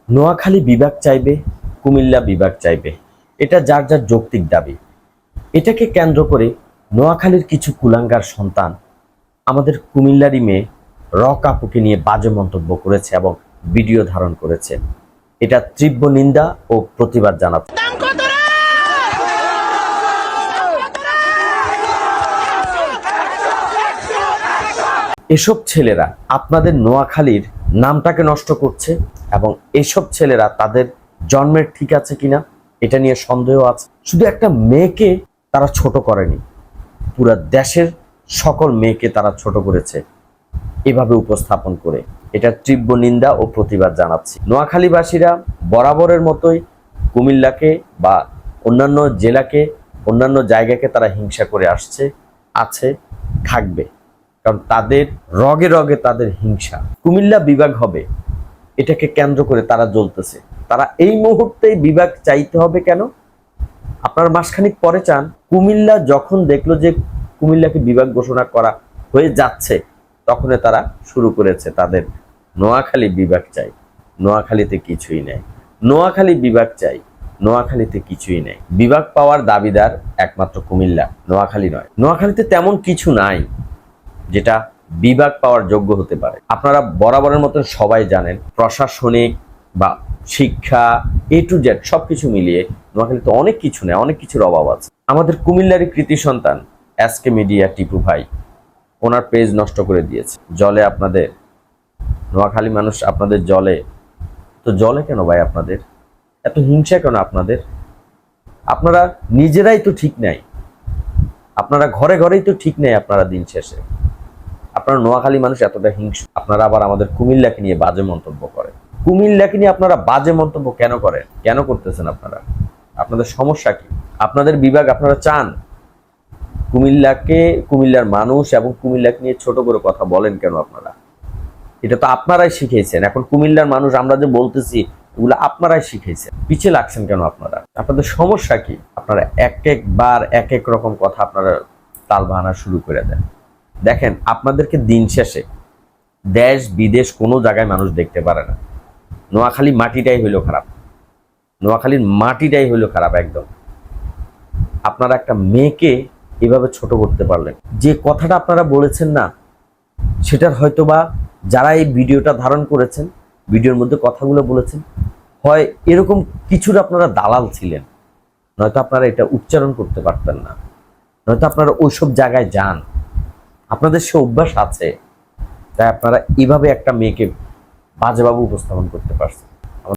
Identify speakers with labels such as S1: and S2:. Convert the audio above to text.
S1: নোয়াখালী বিভাগ চাইবে, কুমিল্লা বিভাগ চাইবে, এটা যার যার যৌক্তিক দাবি। এটাকে কেন্দ্র করে নোয়াখালীর কিছু কুলাঙ্গার সন্তান আমাদের কুমিল্লারই মেয়ে রক আপুকে নিয়ে বাজে মন্তব্য করেছে এবং ভিডিও ধারণ করেছে। এটা তীব্র নিন্দা ও প্রতিবাদ জানাচ্ছে। এসব ছেলেরা আপনাদের নোয়াখালীর নামটাকে নষ্ট করছে এবং এসব ছেলেরা তাদের জন্মের ঠিক আছে কিনা এটা নিয়ে সন্দেহ আছে। শুধু একটা মেয়েকে তারা ছোট করেনি, পুরো দেশের সকল মেয়েকে তারা ছোট করেছে এভাবে উপস্থাপন করে। এটা তীব্র নিন্দা ও প্রতিবাদ জানাচ্ছি। নোয়াখালীবাসীরা বরাবরের মতোই কুমিল্লাকে বা অন্যান্য জেলাকে, অন্যান্য জায়গাকে তারা হিংসা করে আসছে, আছে, থাকবে, কারণ তাদের রগে রগে তাদের হিংসা। কুমিল্লা বিভাগ হবে এটাকে কেন্দ্র করে তারা জ্বলতেছে। তারা এই মুহূর্তে বিভাগ চাইতে হবে কেন? আপনার মাসখানিক পরে চান। কুমিল্লা যখন দেখলো যে কুমিল্লাকে বিভাগ ঘোষণা করা হয়ে যাচ্ছে, তখন তারা শুরু করেছে তাদের নোয়াখালী বিভাগ চাই, নোয়াখালীতে কিছুই নেই, নোয়াখালী বিভাগ চাই, নোয়াখালীতে কিছুই নেই। বিভাগ পাওয়ার দাবিদার একমাত্র কুমিল্লা, নোয়াখালী নয়। নোয়াখালীতে তেমন কিছু নাই যেটা বিভাগ পাওয়ার যোগ্য হতে পারে। আপনারা বরাবরের মতন সবাই জানেন, প্রশাসনিক বা শিক্ষা A to Z সবকিছু মিলিয়ে নোয়াখালীতে অনেক কিছু নেই, অনেক কিছুর অভাব আছে। আমাদের কুমিল্লারই কৃতি সন্তান SK মিডিয়া টিপু ভাই ওনার পেজ নষ্ট করে দিয়েছে। জলে আপনাদের নোয়াখালী মানুষ আপনাদের জলে, তো জলে কেন ভাই? আপনাদের এত হিংসা কেন? আপনারা নিজেরাই তো ঠিক নাই, আপনারা ঘরে ঘরেই তো ঠিক নেই। আপনারা দিন শেষে আপনারা নোয়াখালী মানুষ এতটা হিংস্র, আপনারা আবার আমাদের কুমিল্লাকে নিয়ে বাজে মন্তব্য করেন। কুমিল্লাকে নিয়ে আপনারা বাজে মন্তব্য কেন করেন? কেন করতেছেন আপনারা? আপনাদের সমস্যা কি? আপনাদের বিভাগ আপনারা চান, কুমিল্লাকে, কুমিল্লার মানুষ এবং কুমিল্লাকে নিয়ে ছোট করে কথা বলেন কেন আপনারা? এটা তো আপনারাই শিখেছেন। এখন কুমিল্লার মানুষ আমরা যে বলতেছি ওগুলো আপনারাই শিখেছেন। পিছিয়ে লাগছেন কেন আপনারা? আপনাদের সমস্যা কি? আপনারা এক একবার এক এক রকম কথা আপনারা তাল বাহানা শুরু করে দেন। দেখেন, আপনাদেরকে দিন শেষে দেশ বিদেশ কোনো জায়গায় মানুষ দেখতে পারে না। নোয়াখালী মাটিটাই হইলো খারাপ, নোয়াখালীর মাটিটাই হইলো খারাপ একদম। আপনারা একটা মেয়েকে এভাবে ছোট করতে পারলেন। যে কথাটা আপনারা বলেছেন না, সেটার হয়তোবা যারা এই ভিডিওটা ধারণ করেছেন, ভিডিওর মধ্যে কথাগুলো বলেছেন, হয় এরকম কিছুর আপনারা দালাল ছিলেন, নয়তো আপনারা এটা উচ্চারণ করতে পারতেন না, নয়তো আপনারা ওইসব জায়গায় যান, আপনাদের সে অভ্যাস আছে, তাই আপনারা এভাবে একটা মেয়েকে বাজেভাবে উপস্থাপন করতে পারছেন।